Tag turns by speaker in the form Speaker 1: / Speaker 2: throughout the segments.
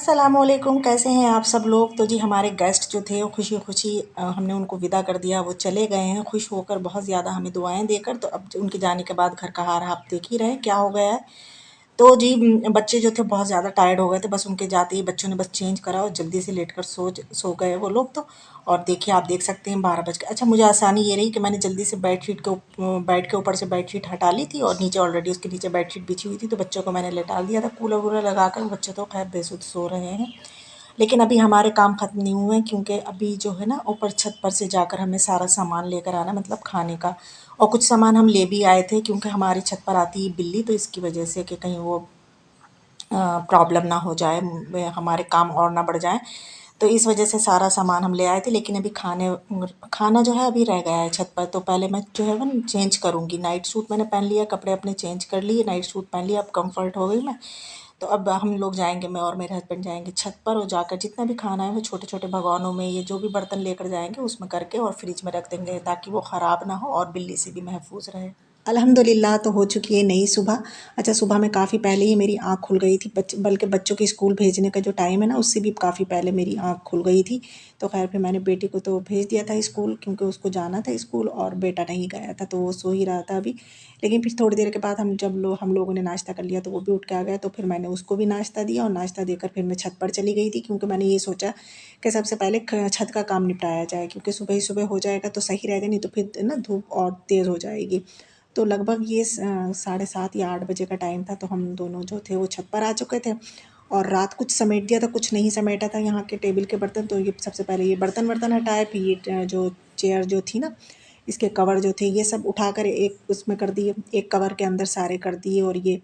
Speaker 1: अस्सलामुअलैकुम, कैसे हैं आप सब लोग। तो जी हमारे गेस्ट जो थे वो खुशी खुशी हमने उनको विदा कर दिया। वो चले गए हैं खुश होकर, बहुत ज़्यादा हमें दुआएं देकर। तो अब उनके जाने के बाद घर का हाल आप देख ही रहे हैं क्या हो गया है। तो जी बच्चे जो थे बहुत ज़्यादा टायर्ड हो गए थे। बस उनके जाते ही बच्चों ने बस चेंज करा और जल्दी से लेटकर सो गए वो लोग तो। और देखिए आप देख सकते हैं 12 बज के। अच्छा, मुझे आसानी ये रही कि मैंने जल्दी से बेड के ऊपर से बेडशीट हटा ली थी और नीचे ऑलरेडी उसके नीचे बेडशीट बिछी हुई थी। तो बच्चों को मैंने लेटा दिया था कूलर वूलर लगाकर। बच्चे तो खैर बेसुध सो रहे हैं। लेकिन अभी हमारे काम ख़त्म नहीं हुए हैं, क्योंकि अभी जो है ना ऊपर छत पर से जाकर हमें सारा सामान लेकर आना, मतलब खाने का। और कुछ सामान हम ले भी आए थे, क्योंकि हमारी छत पर आती है बिल्ली, तो इसकी वजह से कि कहीं वो प्रॉब्लम ना हो जाए, हमारे काम और ना बढ़ जाए। तो इस वजह से सारा सामान हम ले आए थे। लेकिन अभी खाना जो है अभी रह गया है छत पर। तो पहले मैं जो है वो चेंज करूँगी। नाइट सूट मैंने पहन लिया, कपड़े अपने चेंज कर लिए, नाइट सूट पहन लिया, अब कंफर्ट हो गई मैं। तो अब हम लोग जाएंगे, मैं और मेरे हस्बैंड जाएंगे छत पर, और जाकर जितना भी खाना है वो छोटे छोटे भगोनों में, ये जो भी बर्तन लेकर जाएंगे उसमें करके और फ्रिज में रख देंगे, ताकि वो ख़राब ना हो और बिल्ली से भी महफूज रहे। अल्हम्दुलिल्लाह तो हो चुकी है नई सुबह। अच्छा, सुबह में काफ़ी पहले ही मेरी आँख खुल गई थी, बल्कि बच्चों के स्कूल भेजने का जो टाइम है ना, उससे भी काफ़ी पहले मेरी आँख खुल गई थी। तो खैर फिर मैंने बेटी को तो भेज दिया था स्कूल, क्योंकि उसको जाना था स्कूल, और बेटा नहीं गया था तो वो सो ही रहा था अभी। लेकिन फिर थोड़ी देर के बाद हम लोगों ने नाश्ता कर लिया, तो वो भी उठ के आ गया। तो फिर मैंने उसको भी नाश्ता दिया, और नाश्ता देकर फिर मैं छत पर चली गई थी, क्योंकि मैंने ये सोचा कि सबसे पहले छत का काम निपटाया जाए, क्योंकि सुबह ही सुबह हो जाएगा तो सही रहेगा, नहीं तो फिर ना धूप और तेज़ हो जाएगी। तो लगभग ये 7:30 या 8 बजे का टाइम था। तो हम दोनों जो थे वो छत पर आ चुके थे, और रात कुछ समेट दिया था, कुछ नहीं समेटा था यहाँ के टेबल के बर्तन। तो ये सबसे पहले ये बर्तन वर्तन हटाए, फिर ये जो चेयर जो थी ना, इसके कवर जो थे ये सब उठाकर एक उसमें कर दिए, एक कवर के अंदर सारे कर दिए। और ये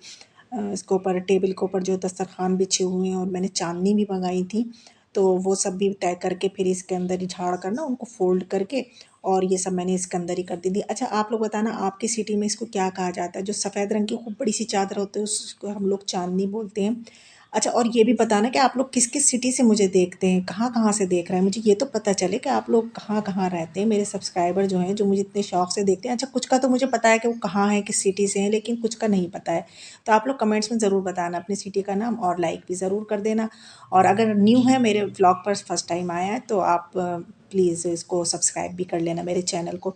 Speaker 1: इसके ऊपर टेबल के ऊपर जो दस्तरखान बिछे हुए हैं, और मैंने चांदनी भी मंगाई थी, तो वो सब भी तय करके फिर इसके अंदर ही झाड़ कर ना उनको फोल्ड करके, और ये सब मैंने इसके अंदर ही कर दी थी। अच्छा, आप लोग बताना आपकी सिटी में इसको क्या कहा जाता है, जो सफ़ेद रंग की खूब बड़ी सी चादर होती है उसको हम लोग चांदनी बोलते हैं। अच्छा, और ये भी बताना कि आप लोग किस किस सिटी से मुझे देखते हैं, कहाँ कहाँ से देख रहे हैं, मुझे ये तो पता चले कि आप लोग कहाँ कहाँ रहते हैं, मेरे सब्सक्राइबर जो हैं, जो मुझे इतने शौक से देखते हैं। अच्छा, कुछ का तो मुझे पता है कि वो कहाँ हैं, किस सिटी से हैं, लेकिन कुछ का नहीं पता है। तो आप लोग कमेंट्स में ज़रूर बताना अपनी सिटी का नाम, और लाइक भी ज़रूर कर देना। और अगर न्यू है मेरे व्लॉग पर, फर्स्ट टाइम आया है, तो आप प्लीज़ इसको सब्सक्राइब भी कर लेना मेरे चैनल को।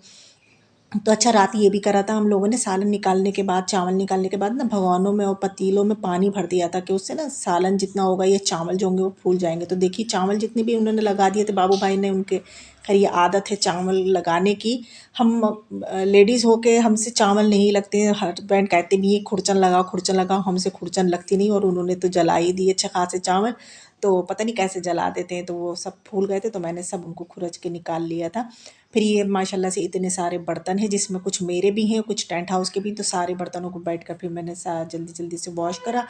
Speaker 1: तो अच्छा, रात ये भी करा था हम लोगों ने, सालन निकालने के बाद, चावल निकालने के बाद ना, भगोनों में और पतीलों में पानी भर दिया था, कि उससे ना सालन जितना होगा, ये चावल जो होंगे वो फूल जाएंगे। तो देखिए चावल जितने भी उन्होंने लगा दिए थे, बाबू भाई ने, उनके खैर ये आदत है चावल लगाने की। हम लेडीज़ होके हमसे चावल नहीं लगते हैं। हस्बैंड कहते भी ये खुरचन लगाओ, हमसे खुरचन लगती नहीं, और उन्होंने तो जला ही दिए अच्छे खासे चावल। तो पता नहीं कैसे जला देते हैं, तो वो सब फूल गए थे, तो मैंने सब उनको खुरच के निकाल लिया था। फिर ये माशाल्लाह से इतने सारे बर्तन हैं, जिसमें कुछ मेरे भी हैं, कुछ टेंट हाउस के भी। तो सारे बर्तनों को बैठ कर फिर मैंने जल्दी जल्दी से वॉश करा,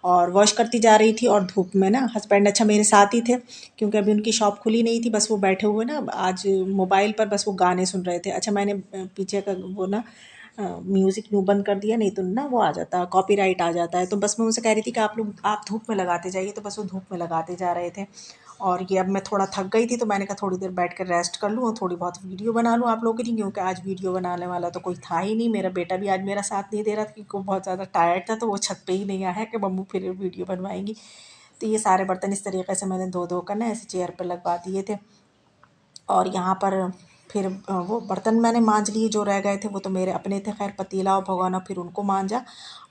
Speaker 1: और वॉश करती जा रही थी। और धूप में ना हस्बैंड अच्छा मेरे साथ ही थे, क्योंकि अभी उनकी शॉप खुली नहीं थी। बस वो बैठे हुए ना आज मोबाइल पर, बस वो गाने सुन रहे थे। अच्छा, मैंने पीछे का वो ना म्यूज़िक यूँ बंद कर दिया, नहीं तो ना वो आ जाता, कॉपीराइट आ जाता है। तो बस मैं उनसे कह रही थी कि आप धूप में लगाते जाइए, तो बस वो धूप में लगाते जा रहे थे। और ये अब मैं थोड़ा थक गई थी, तो मैंने कहा थोड़ी देर बैठ कर रेस्ट कर लूँ और थोड़ी बहुत वीडियो बना लूँ आप लोगों के लिए, क्योंकि आज वीडियो बनाने वाला तो कोई था ही नहीं। मेरा बेटा भी आज मेरा साथ नहीं दे रहा था, क्योंकि वो बहुत ज़्यादा टायर्ड था, तो वो छत पे ही नहीं आया कि मम्मू फिर वीडियो बनवाएंगी। तो ये सारे बर्तन इस तरीके से मैंने धो धो कर ना ऐसे चेयर पर लगवा दिए थे। और यहाँ पर फिर वो बर्तन मैंने मांज लिए जो रह गए थे, वो तो मेरे अपने थे, खैर पतीला और भगोना फिर उनको मांजा।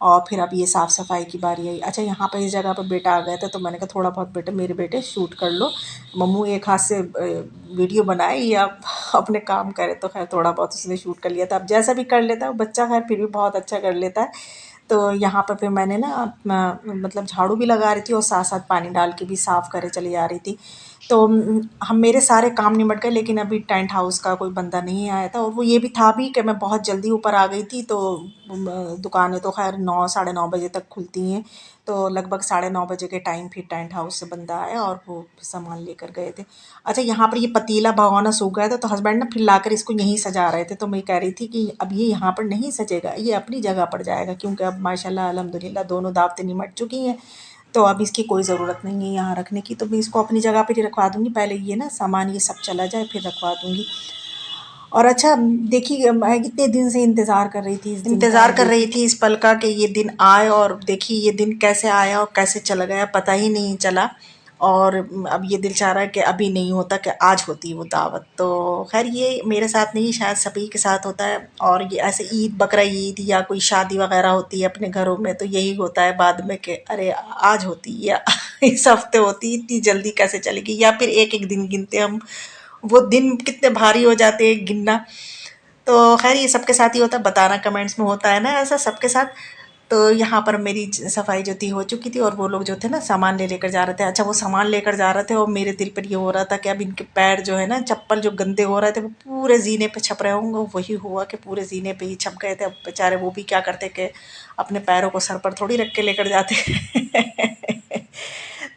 Speaker 1: और फिर अब ये साफ़ सफाई की बारी आई। अच्छा, यहाँ पर इस जगह पर बेटा आ गया था, तो मैंने कहा थोड़ा बहुत बेटे, मेरे बेटे शूट कर लो, मम्मू एक हाथ से वीडियो बनाए या अपने काम करे। तो खैर थोड़ा बहुत उसने शूट कर लिया था। अब जैसा भी कर लेता है बच्चा, खैर फिर भी बहुत अच्छा कर लेता है। तो यहाँ पर फिर मैंने ना अपना मतलब झाड़ू भी लगा रही थी, और साथ साथ पानी डाल के भी साफ़ करे चली जा रही थी। तो हम मेरे सारे काम निमट गए, लेकिन अभी टेंट हाउस का कोई बंदा नहीं आया था। और वो ये भी था भी कि मैं बहुत जल्दी ऊपर आ गई थी, तो दुकानें तो खैर 9 साढ़े 9 बजे तक खुलती हैं। तो लगभग 9:30 बजे के टाइम फिर टेंट हाउस से बंदा आया, और वो सामान लेकर गए थे। अच्छा, यहाँ पर ये पतीला भगोना सूख गया था, तो हस्बैंड ना फिर लाकर इसको यहीं सजा रहे थे। तो मैं कह रही थी कि अब ये यहाँ पर नहीं सजेगा, ये अपनी जगह पर जाएगा, क्योंकि अब माशाल्लाह अल्हम्दुलिल्लाह दोनों दावतें निमट चुकी हैं। तो अब इसकी कोई ज़रूरत नहीं है यहाँ रखने की, तो मैं इसको अपनी जगह पर ही रखवा दूँगी। पहले ये ना सामान ये सब चला जाए, फिर रखवा दूँगी। और अच्छा, देखिए मैं कितने दिन से इंतज़ार कर रही थी, इस पल का, कि ये दिन आए। और देखिए ये दिन कैसे आया और कैसे चला गया, पता ही नहीं चला। और अब ये दिल चाह रहा है कि अभी नहीं होता, कि आज होती वो दावत। तो खैर ये मेरे साथ नहीं, शायद सभी के साथ होता है। और ये ऐसे ईद, बकरा ईद या कोई शादी वगैरह होती है अपने घरों में, तो यही होता है बाद में कि अरे आज होती या इस हफ्ते होती, इतनी जल्दी कैसे चलेगी, या फिर एक एक दिन गिनते हम, वो दिन कितने भारी हो जाते हैं गिनना। तो खैर ये सबके साथ ही होता है, बताना कमेंट्स में होता है ना ऐसा सबके साथ। तो यहाँ पर मेरी सफाई जो थी हो चुकी थी, और वो लोग जो थे ना सामान ले लेकर जा रहे थे। अच्छा वो सामान लेकर जा रहे थे और मेरे दिल पर ये हो रहा था कि अब इनके पैर जो है ना, चप्पल जो गंदे हो रहे थे वो पूरे जीने पे छप रहे होंगे। वही हुआ कि पूरे जीने पे ही छप गए थे। अब बेचारे वो भी क्या करते कि अपने पैरों को सर पर थोड़ी रख के लेकर जाते।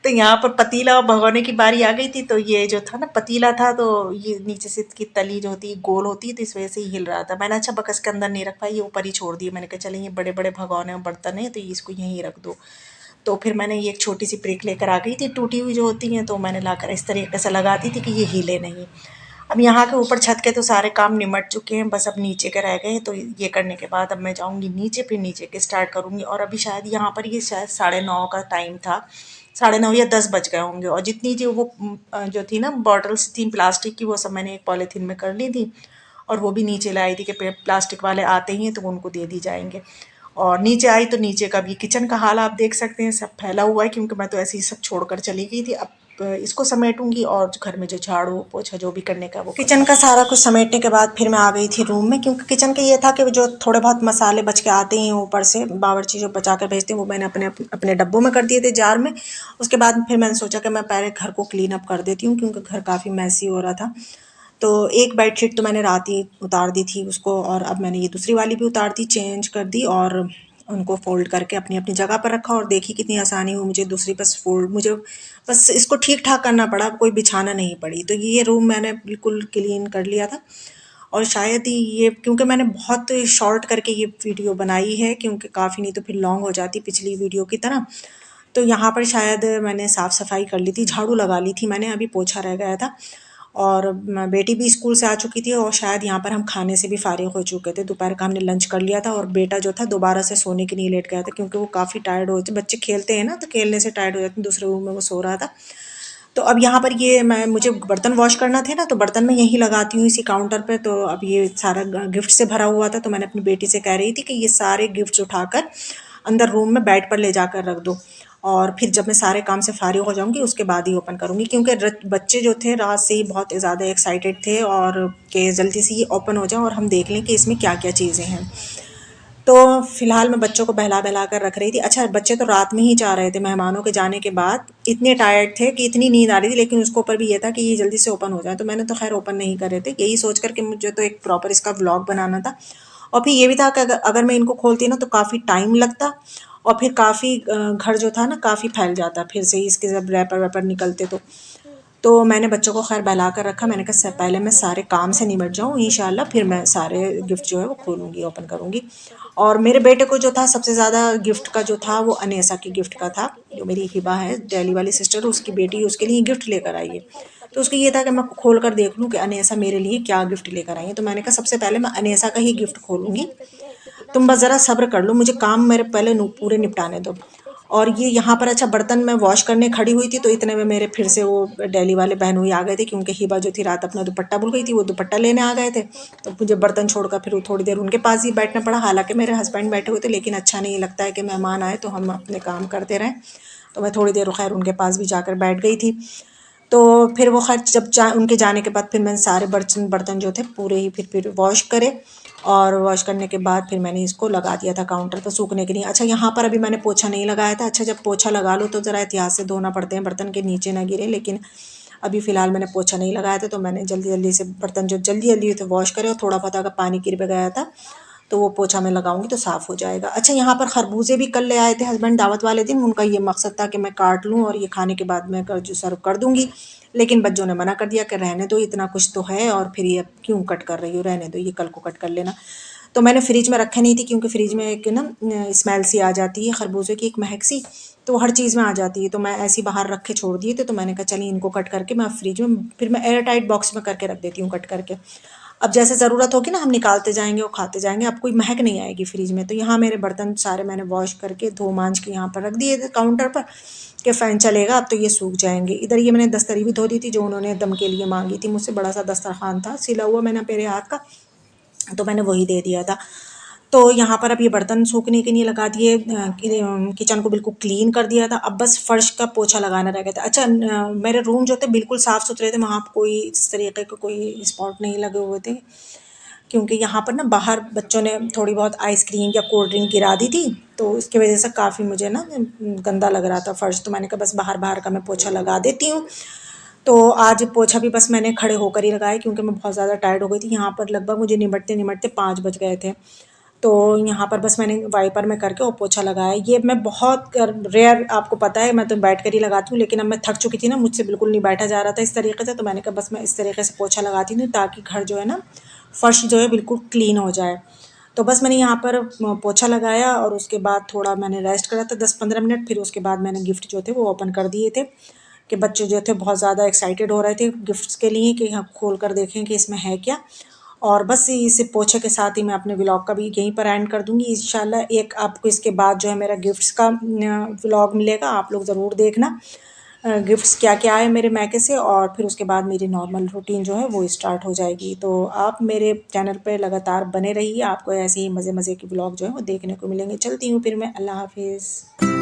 Speaker 1: तो यहाँ पर पतीला भगोने की बारी आ गई थी। तो ये जो था ना पतीला था, तो ये नीचे से इसकी तली जो होती है गोल होती है, तो इस वजह से ही हिल रहा था। मैंने अच्छा बकस के अंदर नहीं रख पाई, ये ऊपर ही छोड़ दिए। मैंने कहा चले ये बड़े बड़े भगोने और बर्तन है तो ये इसको यहीं रख दो। तो फिर मैंने ये एक छोटी सी प्रेक लेकर आ गई थी, टूटी हुई जो होती हैं, तो मैंने लाकर इस तरीके से लगाती थी कि ये हिले नहीं। अब यहाँ के ऊपर छत के तो सारे काम निमट चुके हैं, बस अब नीचे के रह गए हैं। तो ये करने के बाद अब मैं जाऊँगी नीचे, फिर नीचे के स्टार्ट करूँगी। और अभी शायद यहाँ पर ये शायद 9:30 का टाइम था, 9:30 या 10 बज गए होंगे। और जितनी जो वो जो थी ना बॉटल्स थी प्लास्टिक की, वो सब मैंने एक पॉलीथीन में कर ली थी। और वो भी नीचे लाई थी कि प्लास्टिक वाले आते ही हैं तो उनको दे दी जाएंगे। और नीचे आई तो नीचे का भी किचन का हाल आप देख सकते हैं, सब फैला हुआ है, क्योंकि मैं तो ऐसे ही सब छोड़कर चली गई थी। अब इसको समेटूंगी और घर में जो झाड़ू पोछा जो भी करने का वो किचन का सारा कुछ समेटने के बाद फिर मैं आ गई थी रूम में, क्योंकि किचन का ये था कि जो थोड़े बहुत मसाले बच के आते हैं ऊपर से बावर्ची जो बचा कर भेजते हैं, वो मैंने अपने अपने डब्बों में कर दिए थे, जार में। उसके बाद फिर मैंने सोचा कि मैं पहले घर को क्लीन अप कर देती हूँ, क्योंकि घर काफ़ी मैसी हो रहा था। तो एक बेडशीट तो मैंने रात ही उतार दी थी उसको, और अब मैंने ये दूसरी वाली भी उतार दी, चेंज कर दी, और उनको फ़ोल्ड करके अपनी अपनी जगह पर रखा। और देखी कितनी आसानी हुई मुझे दूसरी, बस फ़ोल्ड मुझे बस इसको ठीक ठाक करना पड़ा, कोई बिछाना नहीं पड़ी। तो ये रूम मैंने बिल्कुल क्लीन कर लिया था। और शायद ही ये, क्योंकि मैंने बहुत शॉर्ट करके ये वीडियो बनाई है, क्योंकि काफ़ी नहीं तो फिर लॉन्ग हो जाती पिछली वीडियो की तरह। तो यहाँ पर शायद मैंने साफ़ सफाई कर ली थी, झाड़ू लगा ली थी मैंने, अभी पोछा रह गया था। और बेटी भी स्कूल से आ चुकी थी, और शायद यहाँ पर हम खाने से भी फारिग हो चुके थे। दोपहर का हमने लंच कर लिया था, और बेटा जो था दोबारा से सोने के लिए लेट गया था, क्योंकि वो काफ़ी टायर्ड हो, बच्चे खेलते हैं ना तो खेलने से टायर्ड हो जाते हैं। दूसरे रूम में वो सो रहा था। तो अब यहाँ पर ये मुझे बर्तन वॉश करना थे ना, तो बर्तन मैं यहीं लगाती हूँ इसी काउंटर पे। तो अब ये सारा गिफ्ट से भरा हुआ था, तो मैंने अपनी बेटी से कह रही थी कि ये सारे गिफ्ट्स उठाकर अंदर रूम में बेड पर ले जाकर रख दो, और फिर जब मैं सारे काम से फारिग हो जाऊंगी उसके बाद ही ओपन करूंगी। क्योंकि बच्चे जो थे रात से ही बहुत ज़्यादा एक्साइटेड थे, और कि जल्दी से ये ओपन हो जाए और हम देख लें कि इसमें क्या क्या चीज़ें हैं। तो फिलहाल मैं बच्चों को बहला बहला कर रख रही थी। अच्छा बच्चे तो रात में ही जा रहे थे, मेहमानों के जाने के बाद इतने टायर्ड थे कि इतनी नींद आ रही थी, लेकिन उसके ऊपर भी ये था कि ये जल्दी से ओपन हो जाए। तो मैंने तो खैर ओपन नहीं कर रहे थे, यही सोच कर कि मुझे तो एक प्रॉपर इसका व्लॉग बनाना था। और फिर ये भी था कि अगर मैं इनको खोलती ना तो काफ़ी टाइम लगता, और फिर काफ़ी घर जो था ना काफ़ी फैल जाता फिर से ही इसके जब रैपर वैपर निकलते। तो मैंने बच्चों को खैर बहला कर रखा। मैंने कहा पहले मैं सारे काम से निपट जाऊँ इंशाल्लाह, फिर मैं सारे गिफ्ट जो है वो खोलूँगी, ओपन करूँगी। और मेरे बेटे को जो था सबसे ज़्यादा गिफ्ट का जो था वो अनेसा की गिफ्ट का था, जो मेरी हिबा है दिल्ली वाली सिस्टर, उसकी बेटी उसके लिए गिफ्ट लेकर आई है। तो उसको ये था कि मैं खोल कर देख लूँ कि अनेसा मेरे लिए क्या गिफ्ट लेकर आई है। तो मैंने कहा सबसे पहले मैं अनेसा का ही गिफ्ट खोलूँगी, तुम बस ज़रा सब्र कर लो, मुझे काम मेरे पहले पूरे निपटाने दो। और ये यहाँ पर अच्छा बर्तन मैं वॉश करने खड़ी हुई थी, तो इतने में मेरे फिर से वो दिल्ली वाले बहनोई आ गए थे, क्योंकि हिबा जो थी रात अपना दुपट्टा भूल गई थी, वो दुपट्टा लेने आ गए थे। तो मुझे बर्तन छोड़कर फिर थोड़ी देर उनके पास ही बैठना पड़ा। हालांकि मेरे हस्बैंड बैठे हुए थे, लेकिन अच्छा नहीं लगता है कि मेहमान आए तो हम अपने काम करते रहें। तो मैं थोड़ी देर खैर उनके पास भी जाकर बैठ गई थी। तो फिर वो खैर जब उनके जाने के बाद फिर मैंने सारे बर्तन बर्तन जो थे पूरे ही फिर वॉश करे। और वॉश करने के बाद फिर मैंने इसको लगा दिया था काउंटर पर सूखने के लिए। अच्छा यहाँ पर अभी मैंने पोछा नहीं लगाया था। अच्छा जब पोछा लगा लो तो ज़रा एहतियात से धोना पड़ते हैं, बर्तन के नीचे ना गिरे। लेकिन अभी फ़िलहाल मैंने पोछा नहीं लगाया था, तो मैंने जल्दी जल्दी से बर्तन जो जल्दी जल्दी तो वॉश करे, और थोड़ा बहुत अगर पानी गिर भी गया था तो वो पोछा मैं लगाऊंगी तो साफ़ हो जाएगा। अच्छा यहाँ पर खरबूजे भी कल ले आए थे हस्बैंड दावत वाले दिन। उनका ये मकसद था कि मैं काट लूँ और ये खाने के बाद मैं जो सर्व कर दूँगी, लेकिन बच्चों ने मना कर दिया कि रहने दो, इतना कुछ तो है, और फिर ये क्यों कट कर रही हो, रहने दो, ये कल को कट कर लेना। तो मैंने फ्रिज में रखे नहीं थी, क्योंकि फ्रिज में एक ना स्मेल सी आ जाती है खरबूजे की, एक महक सी, तो हर चीज़ में आ जाती है। तो मैं ऐसे ही बाहर रख के छोड़ दिए थे। तो मैंने कहा चलिए इनको कट करके मैं फ्रिज में, फिर मैं एयर टाइट बॉक्स में करके रख देती हूँ कट करके। अब जैसे ज़रूरत होगी ना हम निकालते जाएंगे और खाते जाएंगे, अब कोई महक नहीं आएगी फ्रिज में। तो यहाँ मेरे बर्तन सारे मैंने वॉश करके धो मांज के यहाँ पर रख दिए थे काउंटर पर कि फ़ैन चलेगा अब तो ये सूख जाएंगे। इधर ये मैंने दस्तरी भी धो दी थी जो उन्होंने दम के लिए मांगी थी मुझसे, बड़ा सा दस्तरखान था सिला हुआ मैंने मेरे हाथ का, तो मैंने वही दे दिया था। तो यहाँ पर अब ये बर्तन सूखने के लिए लगा दिए, किचन को बिल्कुल क्लीन कर दिया था। अब बस फर्श का पोछा लगाना रह गया था। अच्छा मेरे रूम जो थे बिल्कुल साफ़ सुथरे थे, वहाँ कोई इस तरीके का कोई स्पॉट नहीं लगे हुए थे, क्योंकि यहाँ पर ना बाहर बच्चों ने थोड़ी बहुत आइसक्रीम या कोल्ड ड्रिंक गिरा दी थी, तो इसकी वजह से काफ़ी मुझे ना गंदा लग रहा था फर्श। तो मैंने कहा बस बाहर बाहर का मैं पोछा लगा देती हूँ। तो आज पोछा भी बस मैंने खड़े होकर ही लगाया, क्योंकि मैं बहुत ज़्यादा टायर्ड हो गई थी। यहाँ पर लगभग मुझे निमटते निमटते 5 बज गए थे। तो यहाँ पर बस मैंने वाइपर में करके और पोछा लगाया। ये मैं बहुत रेयर, आपको पता है मैं तो बैठ कर ही लगाती हूँ, लेकिन अब मैं थक चुकी थी ना, मुझसे बिल्कुल नहीं बैठा जा रहा था इस तरीके से। तो मैंने कहा बस मैं इस तरीके से पोछा लगाती हूँ ताकि घर जो है ना, फर्श जो है बिल्कुल क्लीन हो जाए। तो बस मैंने यहाँ पर पोछा लगाया और उसके बाद थोड़ा मैंने रेस्ट करा था 10-15 मिनट। फिर उसके बाद मैंने गिफ्ट जो थे वो ओपन कर दिए थे, कि बच्चे जो थे बहुत ज़्यादा एक्साइटेड हो रहे थे गिफ्ट्स के लिए कि हम खोल कर देखें कि इसमें है क्या। और बस इस पोछे के साथ ही मैं अपने व्लॉग का भी यहीं पर एंड कर दूँगी इंशाल्लाह। एक आपको इसके बाद जो है मेरा गिफ्ट्स का व्लॉग मिलेगा, आप लोग ज़रूर देखना गिफ्ट्स क्या क्या आए मेरे मैके से। और फिर उसके बाद मेरी नॉर्मल रूटीन जो है वो स्टार्ट हो जाएगी। तो आप मेरे चैनल पे लगातार बने रहिए, आपको ऐसे ही मज़े मज़े के व्लॉग जो है वो देखने को मिलेंगे। चलती हूँ फिर मैं, अल्लाह हाफिज़।